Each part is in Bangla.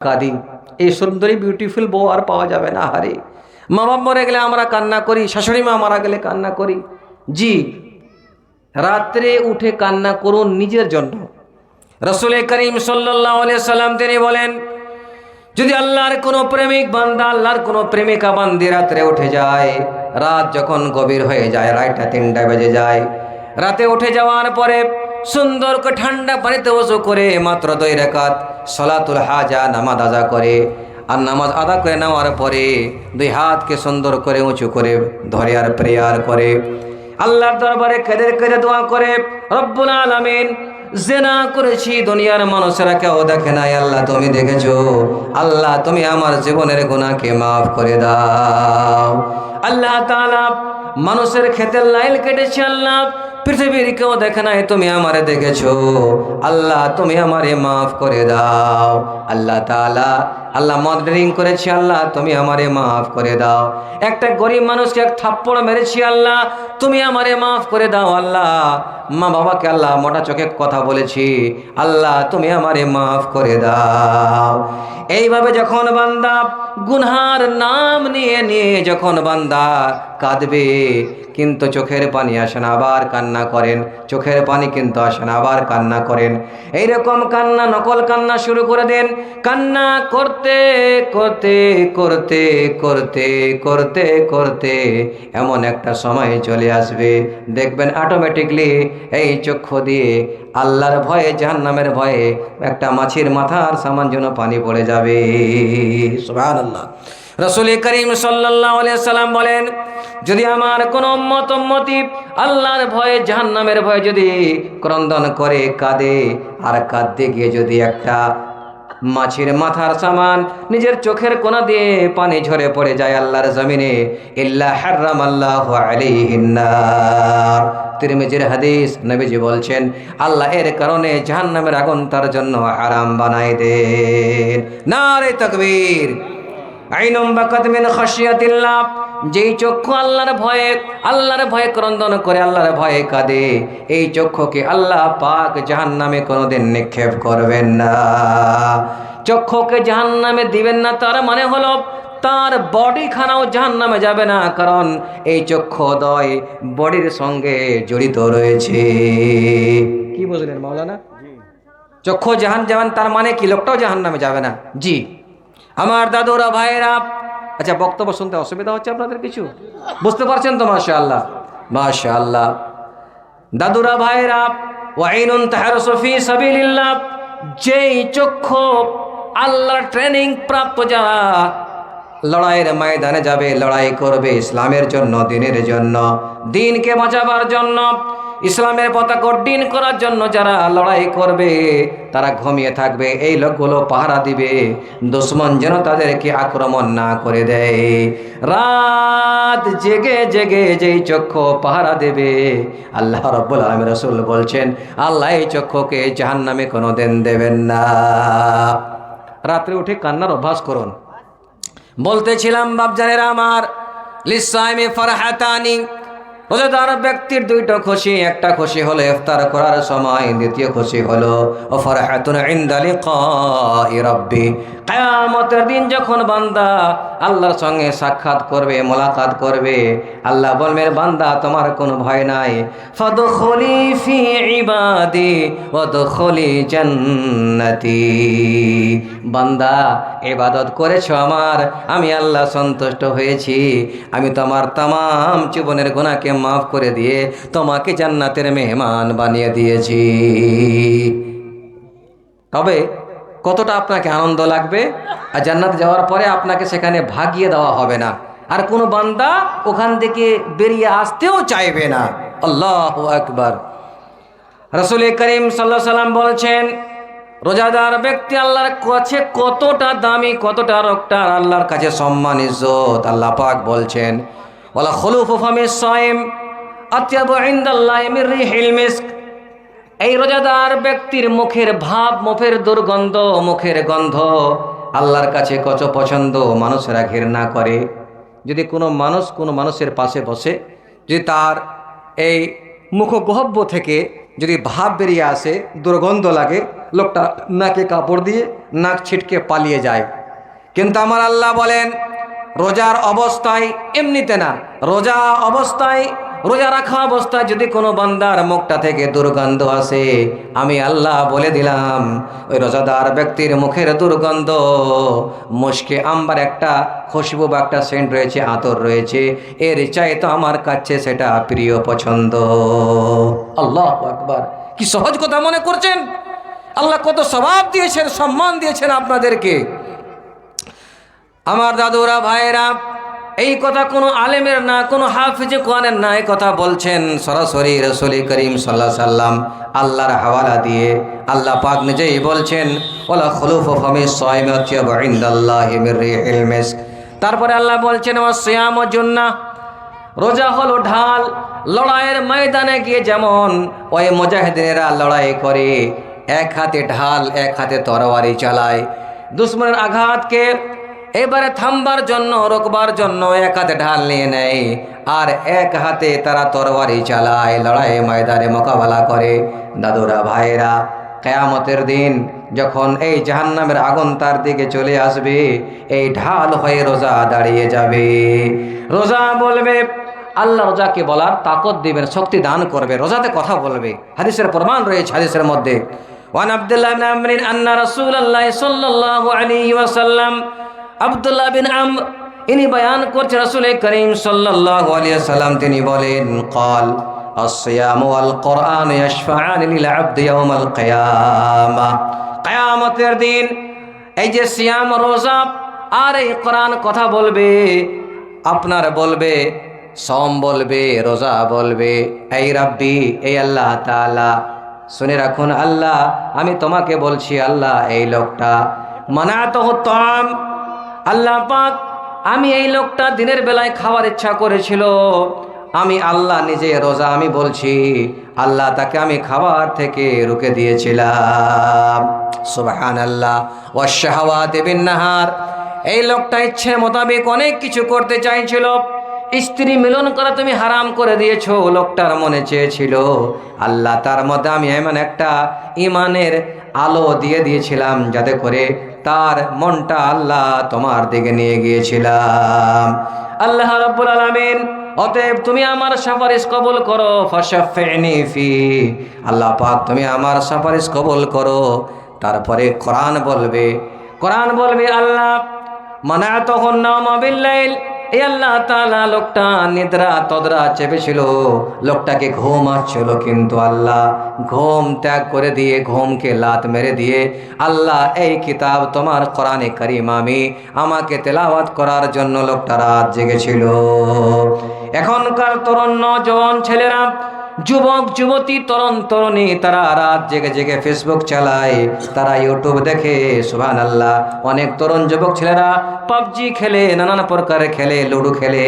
কাঁদি। এই সুন্দরী বিউটিফুল বউ আর পাওয়া যাবে না। হারে, মা বাপ মরে গেলে আমরা কান্না করি, শাশুড়ি মা মারা গেলে কান্না করি। জি, রাত্রে উঠে কান্না করুন নিজের জন্য। রাসূল করিম সাল্লাল্লাহু আলাইহি সাল্লাম তিনি বলেন, যদি আল্লাহর কোনো প্রেমিক বান্দা, আল্লাহর কোনো প্রেমিকা বান্দি রাত্রে উঠে যায়, রাত যখন গভীর হয়ে যায়, 2:30 বেজে যায়, রাতে উঠে যাওয়ার পরে সুন্দর করে ঠান্ডা পানিতে ওযু করে মাত্র 2 রাকাত সালাতুল হাজা নামাজ আদা করে, আর নামাজ আদা করে নেওয়ার পরে 2 হাতকে সুন্দর করে উঁচু করে ধরে আর প্রেয়ার করে, আল্লাহর দরবারে কেঁদে কেঁদে দোয়া করে, রব্বুল আলামিন, জিনা করেছি, দুনিয়ার মানুষেরা কেউ দেখে নাই, আল্লাহ তুমি দেখেছো, আল্লাহ তুমি আমার জীবনের গুনাহকে মাফ করে দাও। আল্লাহ তাআলা মানুষের ক্ষেতের লাইল কেটেছে, আল্লাহ পৃথিবীর কেউ দেখে নাই, তুমি আমারে দেখেছো, আল্লাহ তুমি আমারে মাফ করে দাও। আল্লাহ তাআলা, আল্লাহ মদ ড্রিঙ্ক করেছি, আল্লাহ তুমি আমারে মাফ করে দাও। একটা গরিব মানুষকে এক থাপ্পড় মেরেছি, আল্লাহ তুমি আমারে মাফ করে দাও। আল্লাহ মা বাবাকে আল্লাহ মোটা চোখে কথা বলেছি, আল্লাহ তুমি আমারে মাফ করে দাও। এইভাবে যখন বান্দা গুনহার নাম নিয়ে নিয়ে যখন বান্দা কাঁদবে, কিন্তু চোখের পানি আসে না, আবার কান্না করেন, চোখের পানি কিন্তু আসে না, আবার কান্না করেন, এইরকম কান্না নকল কান্না শুরু করে দেন। কান্না করতে করতে করতে করতে করতে করতে এমন একটা সময় চলে আসবে, দেখবেন অটোমেটিকলি এই চক্ষু দিয়ে আল্লাহর ভয়ে, জাহান্নামের ভয়ে একটা মাছির মাথার সামান যেন পানি পড়ে যাবে। সুবহানাল্লাহ। রাসূল করিম সাল্লাল্লাহু আলাইহি সাল্লাম বলেন, যদি আমার কোন উম্মতি আল্লাহর ভয়ে, জাহান্নামের ভয়ে যদি ক্রন্দন করে কাঁদে, আর কাঁদতে গিয়ে যদি একটা মাছির মাথার সামান নিজের চোখের কোনা দিয়ে পানি ঝরে পড়ে যায় আল্লাহর জমিনে, ইল্লা হারামাল্লাহু আলাইহিন নার। তিরমিজির হাদিস, নবীজি বলছেন, আল্লাহ এর কারণে জাহান্নামের আগুন তার জন্য হারাম বানাই দেন। নারে তাকবীর। আইনুম বাকাত মিন খাশিয়াতিল্লাহ, যেই চক্ষু আল্লাহর ভয়ে ক্রন্দন করে, আল্লাহর ভয়ে কাঁদে, এই চক্ষুকে আল্লাহ পাক জাহান্নামে কোনোদিন নিক্ষেপ করবেন না। চক্ষুকে জাহান্নামে দিবেন না, তার মানে হলো তার বডি খানাও জাহান্নামে যাবে না, কারণ এই চক্ষুদ্বয় বডির সঙ্গে জড়িত রয়েছে। কি বুঝলেন মাওলানা? চক্ষু জাহান যাবেন, তার মানে কি লোকটাও জাহান্নামে যাবে না। জি আমার দাদুরা, ভাইরা, আচ্ছা বক্তব্য শুনতে অসুবিধা হচ্ছে আপনাদের কিছু? বুঝতে পারছেন তো? মাশাআল্লাহ, মাশাআল্লাহ। দাদুরা, ভাইরা, ওয়াইনুন তাহরাসু ফি সাবিলিল্লাহ, যেই চক্ষু আল্লাহর ট্রেনিং প্রাপ্ত যারা লড়াইয়ের ময়দানে যাবে, লড়াই করবে ইসলামের জন্য, দিনের জন্য, দিনকে বাঁচাবার জন্য, ইসলামের পতাকা উড্ডীন করার জন্য যারা লড়াই করবে, তারা ঘুমিয়ে থাকবে, এই লোকগুলো পাহারা দিবে, দুশমন যেন তাদেরকে আক্রমণ না করে দেয়। রাত জেগে জেগে যেই চক্ষু পাহারা দেবে, আল্লাহ রাব্বুল আলামিন, রাসূল বলছেন, আল্লাহ এই চক্ষুকে জাহান্নামে কোনোদিন দেবেন না। রাত্রে উঠে কান্নার অভ্যাস করুন। বলতেছিলাম বাপজানেরা আমার, লিসাইমি ফারহাতানি, রোজাদার ব্যক্তির দুইটা খুশি, একটা খুশি হলো ইফতার করার সময়, দ্বিতীয় খুশি হলো ও ফারহাতুন ইনদা লিকাই রাব্বি, কিয়ামতের দিন যখন বান্দা আল্লাহর সঙ্গে সাক্ষাৎ করবে, মোলাকাত করবে, আল্লাহ বলবেন, বান্দা তোমার কোনো ভয় নাই, ফাদখুলি ফি ইবাদি ওয়াদখুলি জান্নাতি, বান্দা ইবাদত করেছো আমার, আমি আল্লাহ সন্তুষ্ট হয়েছি, আমি তোমার तमाम জীবনের গুনাহকে মাফ করে দিয়ে তোমাকে জান্নাতের মেহমান বানিয়ে দিয়েছি। তবে কতটা আপনাকে আনন্দ লাগবে, আর জান্নাত যাওয়ার পরে আপনাকে সেখানে ভাগিয়ে দেওয়া হবে না, আর কোনো বান্দা ওখান থেকে বেরিয়ে আসতেও চাইবে না। আল্লাহু আকবার। রাসূল করিম সাল্লাল্লাহু আলাইহি সাল্লাম বলছেন, রোজাদার ব্যক্তি আল্লাহর কাছে কতটা দামি, কতটা রক্তার, আল্লাহর কাছে সম্মান, ইজ্জত। আল্লাহ পাক বলছেন, ওয়ালা খুলুফু ফামিস সাইম আতয়াবু ইনদাল্লাহি মির রিহিল মিস্ক, এই রোজাদার ব্যক্তির মুখের ভাব, মুখের দুর্গন্ধ, মুখের গন্ধ আল্লাহর কাছে কত পছন্দ, মানুষেরা ঘৃণা করে। যদি কোনো মানুষের পাশে বসে, যদি তার এই মুখগহ্বর থেকে যদি ভাব বেরিয়ে আসে, দুর্গন্ধ লাগে, লোকটা নাকে কাপড় দিয়ে নাক ছিটকে পালিয়ে যায়। কিন্তু আমার আল্লাহ বলেন রোজার অবস্থায়, এমনিতে না, রোজা অবস্থায়, রোজা রাখা অবস্থায় যদি কোনো বান্দার মুখটা থেকে দুর্গন্ধ আসে, আমি আল্লাহ বলে দিলাম ওই রোজাদার ব্যক্তির মুখের দুর্গন্ধ মুশকে আম্বার একটা খুশবু বা একটা সেন্ট রয়েছে, আতর রয়েছে, এর চাইতে আমার কাছে সেটা প্রিয়, পছন্দ। আল্লাহু আকবার! কি সহজ কথা মনে করছেন? আল্লাহ কত সওয়াব দিয়েছেন, সম্মান দিয়েছেন আপনাদেরকে। আমার দাদুরা, ভাইয়েরা, এই কথা কোনো আলেমের না, কোনো হাফিজে কোরআনের না, এই কথা বলছেন সরাসরি রাসূল করিম সাল্লাল্লাহু আলাইহি সাল্লাম আল্লাহর হাওয়ালা দিয়ে। আল্লাহ পাক নিজেই বলছেন ওয়ালা খুলুফু ফামিস সাইমি আতয়াবু ইনদাল্লাহি মির রিহিল মিস্ক। তারপরে আল্লাহ বলছেন ওয়াসিয়ামু জুন্নাহ, রোজা হলো ঢাল। লড়াইয়ের ময়দানে গিয়ে যেমন ওই মুজাহিদিনেরা লড়াই করে, এক হাতে ঢাল এক হাতে তরবারি চালায়, দুশমনের আঘাতকে এবারে থামবার জন্য, রোকবার জন্য এক হাতে ঢাল নিয়ে নেয়, আর এক হাতে তারা তরবারি চালায়, লড়াই ময়দানে মোকাবেলা করে। দাদুরা, ভাইয়েরা, কিয়ামতের দিন যখন এই জাহান্নামের আগুন তার দিকে চলে আসবে, এই ঢাল হয়ে রোজা দাঁড়িয়ে যাবে। রোজা বলবে, আল্লাহ রোজাকে বলার তাকত দিবেন, শক্তি দান করবে, রোজাতে কথা বলবে। হাদিসের প্রমাণ রয়েছে, হাদিসের মধ্যে ওয়ান আব্দুল্লাহ ইবনে আমর আন্না রাসূলুল্লাহ সাল্লাল্লাহু আলাইহি ওয়াসাল্লাম, আব্দুল্লাহ বিন আমর ইনি বয়ান করছে রাসূল করিম সাল্লাল্লাহু আলাইহি ওয়াসাল্লাম তিনি বলেন قال الصيام والقرآن يشفعان للعبد يوم القيامة। কিয়ামতের দিন এই যে সিয়াম, রোজা আর এই কোরআন কথা বলবে, আপনার বলবে, সওম বলবে, রোজা বলবে, এই রাব্বি, এই আল্লাহ তাআলা, শুনে রাখুন আল্লাহ, আমি তোমাকে বলছি আল্লাহ, এই লোকটা মানাতহু তাম, আল্লাহ পাক, আমি এই লোকটা দিনের বেলায় খাওয়ার ইচ্ছা করেছিল, আমি আল্লাহ নিজে রোজা, আমি বলছি আল্লাহ তাকে আমি খাবার থেকে রুকে দিয়েছিলাম। সুবহানাল্লাহ। ওয়াশ-শাহাওয়াতি বিন-নাহার, এই লোকটা ইচ্ছে মোতাবেক অনেক কিছু করতে চাইছিল, স্ত্রী মিলন করা তুমি হারাম করে দিয়েছো, লোকটার মনে চেয়েছিল আল্লাহ তার মধ্যে আমি এমন একটা ইমানের আলো দিয়ে দিয়েছিলাম যাতে করে তার মনটা আল্লাহ তোমার দিকে নিয়ে গিয়েছিলাম। আল্লাহ রাব্বুল আলামিন, অতএব তুমি আমার সুপারিশ কবুল করো, ফাশাফিনি ফি, আল্লাহ পাক তুমি আমার সুপারিশ কবুল করো। তারপরে কোরআন বলবে, কোরআন বলবে আল্লাহ মানাতহুন নাওমা বিল্লাইল, এই আল্লাহ তাআলা লোকটা নিদ্রা তদ্রা চেপেছিল, লোকটাকে ঘুম আসছিল, কিন্তু আল্লাহ ঘুম ত্যাগ করে দিয়ে, ঘুমকে লাত মেরে দিয়ে আল্লাহ এই কিতাব তোমার কোরআনে কারীম আমাকে তেলাওয়াত করার জন্য লোকটা রাত জেগেছিল। এখনকার তরুণ নওজোয়ান ছেলেরা, যুবক যুবতী, তরুণ তরুণী, তারা রাত জেগে জেগে ফেসবুক চালায়, তারা ইউটিউব দেখে, সুবহানাল্লাহ। অনেক তরুণ যুবক ছেলেরা পাবজি খেলে, নানান প্রকারে খেলে, লুডো খেলে,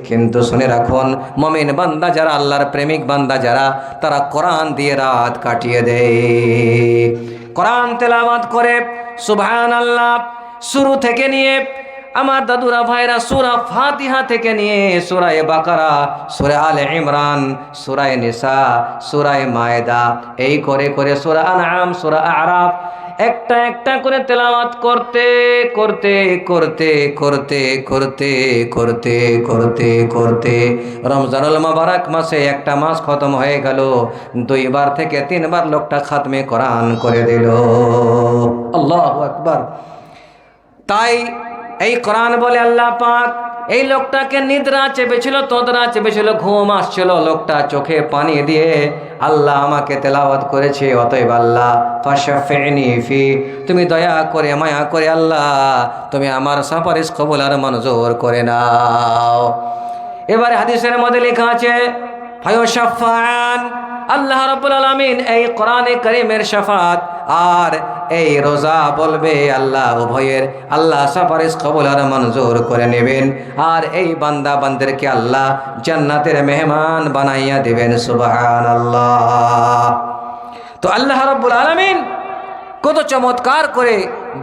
কিন্তু শুনে রাখুন মুমিন বান্দা যারা, আল্লাহর প্রেমিক বান্দা যারা, তারা কোরআন দিয়ে রাত কাটিয়ে দেয়, কোরআন তেলাওয়াত করে। সুবহানাল্লাহ। শুরু থেকে নিয়ে আমার দাদুরা, ভাইরা, সূরা ফাতিহা থেকে নিয়ে সূরা বাকারা, সূরা আলে ইমরান, সূরা নিসা, সূরা মায়েদা, এই করে করে সূরা আনআম, সূরা আরাফ, একটা একটা করে তেলাওয়াত করতে করতে করতে করতে করতে করতে করতে করতে রমজানুল মুবারক মাসে একটা মাস খতম হয়ে গেল, 2 বার থেকে 3 বার লোকটা খাতমে কোরআন করে দিল। আল্লাহু আকবার। তাই এই কোরআন বলে আল্লাহ পাক এই লোকটাকে নিদ্রা চেপেছিল, তদ্রা চেপেছিল, ঘুম আসছিল, লোকটা চোখে পানি দিয়ে আল্লাহ আমাকে তেলাওয়াত করেছে, অতএব আল্লাহ ফাশাফিনি ফি, তুমি দয়া করে মায়া করে আল্লাহ তুমি আমার সুপারিশ কবুল আর মঞ্জুর করে নাও। এবারে হাদিসের মধ্যে লেখা আছে ফায়ুশাফাআন, আল্লাহ রাব্বুল আলামিন এই কোরআনে কারীমের শাফাত আর এই রোজা বলবে আল্লাহ উভয়ের আল্লাহ সুপারিশ কবুল আর মঞ্জুর করে নেবেন, আর এই বান্দা বান্দাদেরকে আল্লাহ জান্নাতের মেহমান বানাইয়া দিবেন। সুবহানাল্লাহ। তো আল্লাহ রাব্বুল আলামিন কত চমৎকার করে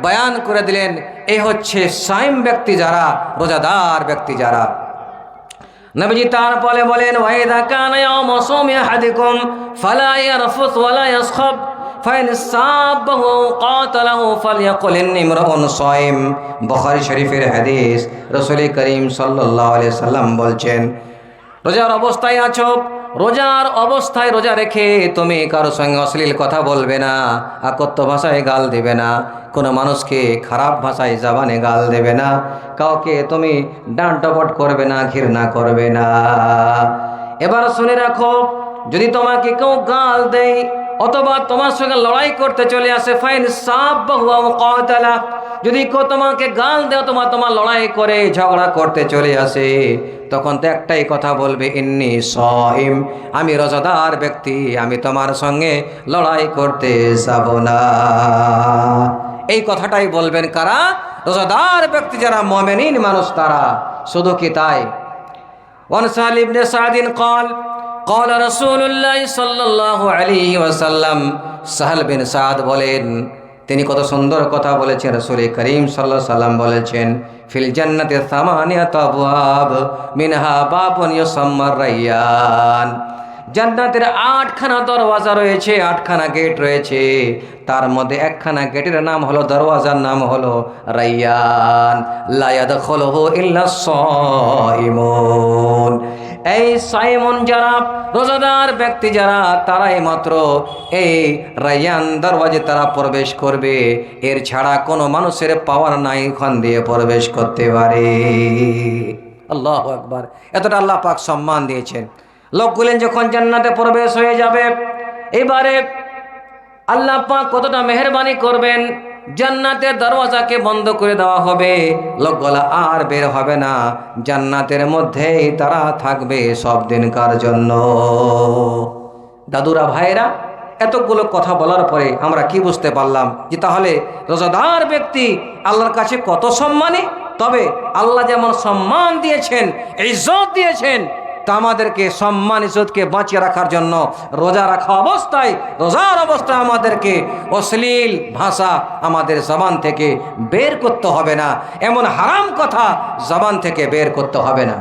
বয়ান করে দিলেন, এই হচ্ছে সাইম ব্যক্তি যারা, রোজাদার ব্যক্তি যারা। নবীজি তারপরে বলেন ওয়াইদা কানা ইয়াউমু সাওমি আহাদিকুম ফালা ইয়ারফুস ওয়ালা ইয়াসখাব ফাইন সাবাহু কাতালাহু ফালইয়াকুল ইন্নী ইমরুন সাইম। বুখারী শরীফের হাদিস। রাসূল করিম সাল্লাল্লাহু আলাইহি সাল্লাম বলছেন, রোজার অবস্থায় আছো, রোজার অবস্থায় রোজা রেখে তুমি কারো সঙ্গে অশ্লীল কথা বলবে না, আকত্য ভাষায় গাল দেবে না, কোনো মানুষকে খারাপ ভাষায় জবানে গাল দেবে না, কাউকে তুমি ডাঁট ডপট করবে না, ঘৃণা করবে না। এবার শুনে রাখো, যদি তোমাকে কেউ গাল দেয় অথবা তোমার সঙ্গে লড়াই করতে চলে আসে, ফাইন সাবাহু আও কাতালা, যদি কেউ তোমাকে গাল দেয় অথবা তোমার লড়াই করে ঝগড়া করতে চলে আসে, তখন তো একটাই কথা বলবে, ইন্নী সাইম, আমি রোজাদার ব্যক্তি, আমি তোমার সঙ্গে লড়াই করতে যাব না। এই কথাটাই বলবেন কারা? রোজাদার ব্যক্তি যারা মুমিনিন মানুষ তারা। শুধু কি তাই? ওয়ান সাহল ইবনে সাদিন قال قال رسول الله صلى الله عليه وسلم। সাহল বিন সাদ বলেন, তিনি কত সুন্দর কথা বলেছেন। রাসূল করিম সাল্লাল্লাহু আলাইহি সাল্লাম বলেছেন, ফিল জান্নাতি সামানিয়াতু আবওয়াব মিনহা বাবুন ইউসাম্মা রায়্যান। জান্নাতের 8খানা দরওয়াজা রয়েছে, 8খানা গেট রয়েছে, তার মধ্যে একখানা গেটের নাম হলো, দরওয়াজার নাম হলো রায়্যান। লা ইয়াদখুলুহু ইল্লা সাইমুন। এই সাইমুন যারা, রোজাদার ব্যক্তি যারা, তারাই মাত্র এই রায়্যান দরওয়াজে তারা প্রবেশ করবে। এর ছাড়া কোনো মানুষের পাওয়ার নাই ওখান দিয়ে প্রবেশ করতে পারে। আল্লাহু আকবার। এতটা আল্লাহ পাক সম্মান দিয়েছেন। লোকগুলেন যখন জান্নাতে প্রবেশ হয়ে যাবে, এবারে আল্লাহ পাক কতটা মেহেরবানি করবেন, জান্নাতের দরওয়াজাকে বন্ধ করে দেওয়া হবে, লোকগুলা আর বের হবে না, জান্নাতের মধ্যেই তারা থাকবে সব দিনকার জন্য। দাদুরা, ভাইরা, এতগুলো কথা বলার পরে আমরা কি বুঝতে পারলাম যে তাহলে রোজাদার ব্যক্তি আল্লাহর কাছে কত সম্মানী। তবে আল্লাহ যেমন সম্মান দিয়েছেন, ইজ্জত দিয়েছেন, তা আমাদেরকে সম্মান ইজ্জতকে বাঁচিয়ে রাখার জন্য রোজা রাখা অবস্থায়, রোজার অবস্থায় আমাদেরকে অশ্লীল ভাষা আমাদের জবান থেকে বের করতে হবে না, এমন হারাম কথা জবান থেকে বের করতে হবে না।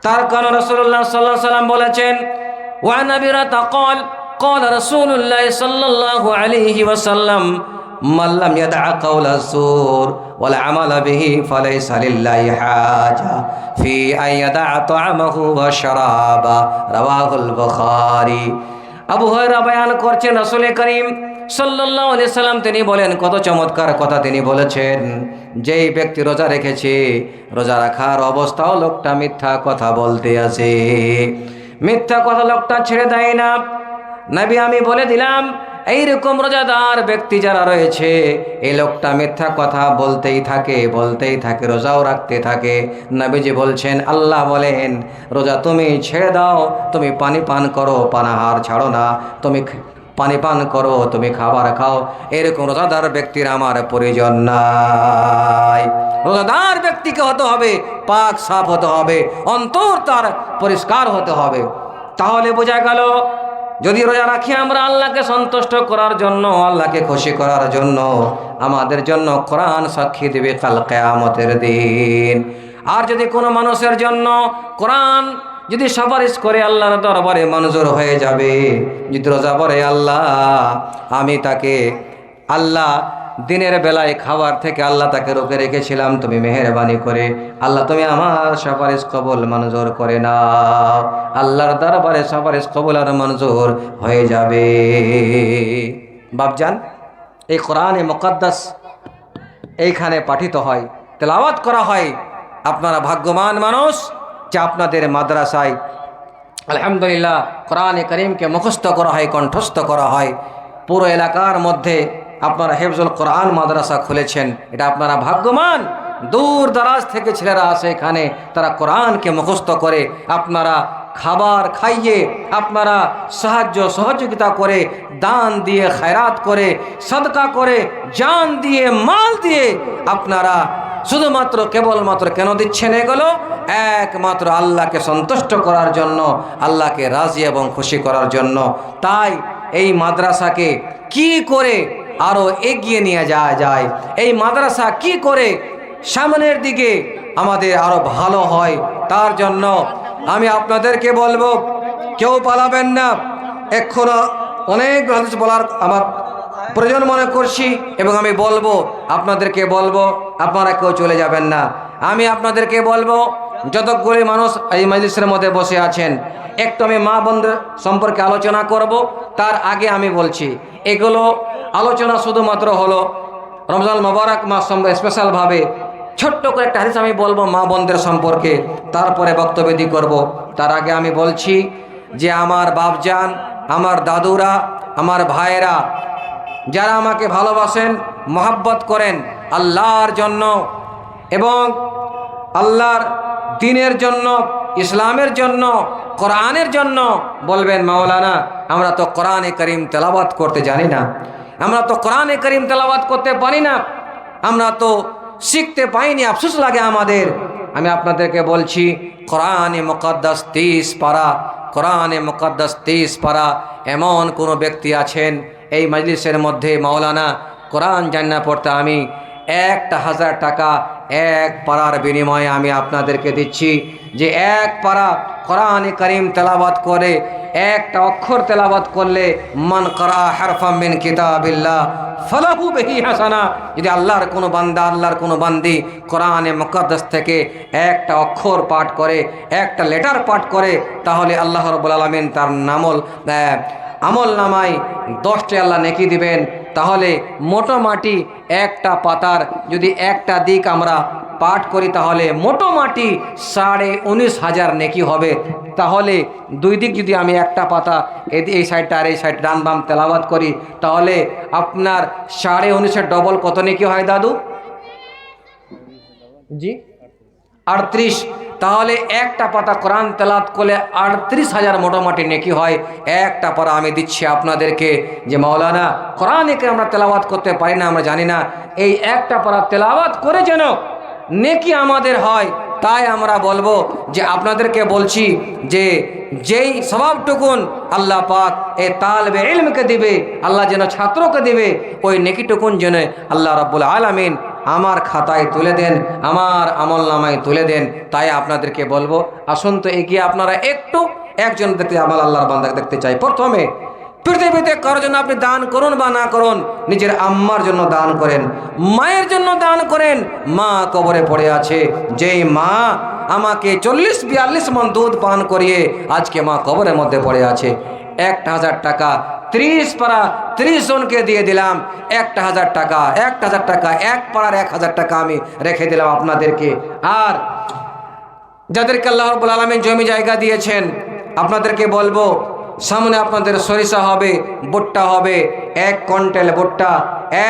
তার কারণ রাসূলুল্লাহ সাল্লাল্লাহু আলাইহি ওয়াসাল্লাম বলেছেন, ওয়া নাবিরাতা ক্বাল ক্বাল রাসূলুল্লাহ সাল্লাল্লাহু আলাইহি ওয়াসাল্লাম, মান লাম ইয়াদা কাওলা যুর ওয়াল আমালা বিহি ফালাইসা লিল্লাহি হাজা ফি আন ইয়াদা তা'আমাহু ওয়া শারাবা। রাওয়াহুল বুখারী। আবু হুরায়রা বয়ান করছেন, রাসূল করিম সাল্লাল্লাহু আলাইহি সাল্লাম তিনি বলেন, কত চমৎকার কথা তিনি বলেছেন, যেই ব্যক্তি রোজা রেখেছে, রোজা রাখার অবস্থাও লোকটা মিথ্যা কথা বলতে আছে, মিথ্যা কথা লোকটা ছেড়ে দেয় না। নবী আমি বলে দিলাম, এইরকম রোজাদার ব্যক্তি যারা রয়েছে, এই লোকটা মিথ্যা কথা বলতেই থাকে, রোজাও রাখতে থাকে। নবীজি বলছেন, আল্লাহ বলেন, রোজা তুমি ছেড়ে দাও, তুমি পানি পান করো, পানাহার ছাড়ো না, তুমি পানি পান করো, তুমি খাবার খাও, এরকম রোজাদার ব্যক্তির আমার প্রয়োজন নাই। রোজাদার ব্যক্তিকে হতে হবে পাক সাফ হতে হবে, অন্তর তার পরিষ্কার হতে হবে। তাহলে বোঝা গেল, যদি রোজা রাখি আমরা আল্লাহকে সন্তুষ্ট করার জন্য, আল্লাহকে খুশি করার জন্য, আমাদের জন্য কোরআন সাক্ষী দেবে কাল কিয়ামতের দিন। আর যদি কোনো মানুষের জন্য কোরআন যদি সুপারিশ করে আল্লাহর দরবারে মঞ্জুর হয়ে যাবে, যদি রোজা পড়ে, আল্লাহ আমি তাকে, আল্লাহ দিনের বেলায় খাবার থেকে আল্লাহ তাকে রোকে রেখেছিলাম, তুমি মেহেরবানি করে আল্লাহ তুমি আমার সুপারিশ কবুল মঞ্জুর করে নাও, আল্লাহর দরবারে সুপারিশ কবুল আর মঞ্জুর হয়ে যাবে। বাপজান, এই কোরআনে মুকদ্দাস এইখানে পাঠিত হয়, তেলাওয়াত করা হয়। আপনারা ভাগ্যবান মানুষ যে আপনাদের মাদ্রাসায় আলহামদুলিল্লাহ কোরআনে কারীমকে মুখস্থ করা হয়, কণ্ঠস্থ করা হয়। পুরো এলাকার মধ্যে আপনারা হেফজুল কোরআন মাদ্রাসা খুলেছেন, এটা আপনারা ভাগ্যবান। দূর দারাজ থেকে ছেলেরা আসে এখানে, তারা কোরআনকে মুখস্থ করে, আপনারা খাবার খাইয়ে, আপনারা সাহায্য সহযোগিতা করে, দান দিয়ে, খায়রাত করে, সদকা করে, জান দিয়ে, মাল দিয়ে আপনারা শুধুমাত্র কেবলমাত্র কেন দিচ্ছেন এগুলো? একমাত্র আল্লাহকে সন্তুষ্ট করার জন্য, আল্লাহকে রাজি এবং খুশি করার জন্য। তাই এই মাদ্রাসাকে কি করে আরও এগিয়ে নিয়ে যাওয়া যায়, এই মাদ্রাসা কি করে সামনের দিকে আমাদের আরও ভালো হয়, তার জন্য আমি আপনাদেরকে বলবো কেউ পালাবেন না। এখনো অনেক হাদিস বলার আমার প্রয়োজন মনে করছি এবং আমি বলবো, আপনাদেরকে বলবো, আপনারা কেউ চলে যাবেন না। আমি আপনাদেরকে বলবো, যতগুলি মানুষ এই মজলিসের মধ্যে বসে আছেন, একটু আমি মা বোনদের সম্পর্কে আলোচনা করব। তার আগে আমি বলছি, এগুলো আলোচনা শুধুমাত্র হলো রমজান মোবারক মাস স্পেশালভাবে ছোট্ট করে একটা হাদিস আমি বলবো মা বোনদের সম্পর্কে, তারপরে বক্তব্য করব। তার আগে আমি বলছি যে আমার বাপজান, আমার দাদুরা, আমার ভাইয়েরা, যারা আমাকে ভালোবাসেন, মহব্বত করেন আল্লাহর জন্য এবং আল্লাহর দ্বীনের জন্য, ইসলামের জন্য, কোরআনের জন্য, বলবেন মাওলানা আমরা তো কোরআনে করিম তেলাওয়াত করতে জানি না, আমরা তো কোরআনে করিম তেলাওয়াত করতে পারি না, আমরা তো শিখতে পাইনি, আফসোস লাগে আমাদের। আমি আপনাদেরকে বলছি, কোরআনে মুকদ্দাস 30 পারা, কোরআনে মুকদ্দাস 30 পারা। এমন কোনো ব্যক্তি আছেন এই মজলিসের মধ্যে, মাওলানা কোরআন জানি না পড়তে, আমি 1000 টাকা এক পারার বিনিময়ে আমি আপনাদেরকে দিচ্ছি। যে এক পারা কোরআনে করিম তেলাওয়াত করে, একটা অক্ষর তেলাওয়াত করলে, মান করা হারফাম মিন কিতাবিল্লাহ ফালাহু বিহি হাসানা। যদি আল্লাহর কোনো বান্দা, আল্লাহর কোনো বান্দি কোরআনে মুকদ্দাস থেকে একটা অক্ষর পাঠ করে, একটা লেটার পাঠ করে, তাহলে আল্লাহ রাব্বুল আলামিন তার আমল নামায় 10টা আল্লাহ নেকি দিবেন। তাহলে মোটামুটি একটা পাতার যদি একটা দিক আমরা পাঠ করি, তাহলে মোটামুটি 19,500 নেকি হবে। তাহলে দুই দিক যদি আমি একটা পাতা এই সাইডটা আর এই সাইড ডান বাম তেলাওয়াত করি, তাহলে আপনার 19,500 ডবল কত নেকি হয় দাদু? জি 38। তাহলে একটা পাতা কোরআন তেলাওয়াত করলে 38,000 মোটামুটি নেকি হয়। একটা পারা আমি দিচ্ছি আপনাদেরকে, যে মাওলানা কোরআনে আমরা তেলাওয়াত করতে পারি না, আমরা জানি না, এই একটা পারা তেলাওয়াত করে যেন নেকি আমাদের হয়। তাই আমরা বলবো যে আপনাদেরকে বলছি যে যেই স্বভাবটুকুন আল্লাহ পাক এই তালবে ইলমকে দিবে, আল্লাহ যেন ছাত্রকে দিবে, ওই নেকিটুকুন যেন আল্লাহ রাব্বুল আলামিন আমার খাতায় তুলে দেন, আমার আমল নামায় তুলে দেন। তাই আপনাদেরকে বলবো, আসুন তো এগিয়ে আপনারা একটু একজন দেখতে, আমার আল্লাহর বান্দা দেখতে চাই। প্রথমে পৃথিবীতে কারোর জন্য আপনি দান করুন বা না করুন, নিজের আম্মার জন্য দান করেন, মায়ের জন্য দান করেন। মা কবরে পড়ে আছে, যেই মা আমাকে 40-42 মণ দুধ পান করিয়ে আজকে মা কবরের মধ্যে পড়ে আছে, 1,000 টাকা 30 পারা 30 জনকে দিয়ে দিলাম। 1,000 টাকা, 1,000 টাকা, এক পাড়ার 1,000 টাকা আমি রেখে দিলাম আপনাদেরকে। আর যাদেরকে আল্লাহ রাব্বুল আলামিন জমি জায়গা দিয়েছেন, আপনাদেরকে বলবো, সামনে আপনাদের সরিষা হবে, ভুট্টা হবে, 1 কুইন্টাল ভুট্টা,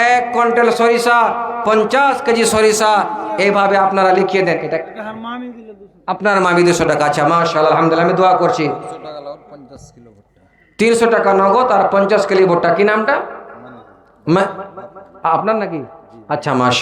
1 কুইন্টাল সরিষা, 50 কেজি সরিষা, এইভাবে আপনারা লিখিয়ে দেন। এটা আপনার মামি 200 টাকা। আচ্ছা মাশাআল্লাহ, আলহামদুলিল্লাহ, আমি দোয়া করছি। 300 টাকা নগদ আর 50 কেজি ভুট্টা। কি নামটা আপনার নাকি? আচ্ছা মাশাআল্লাহ।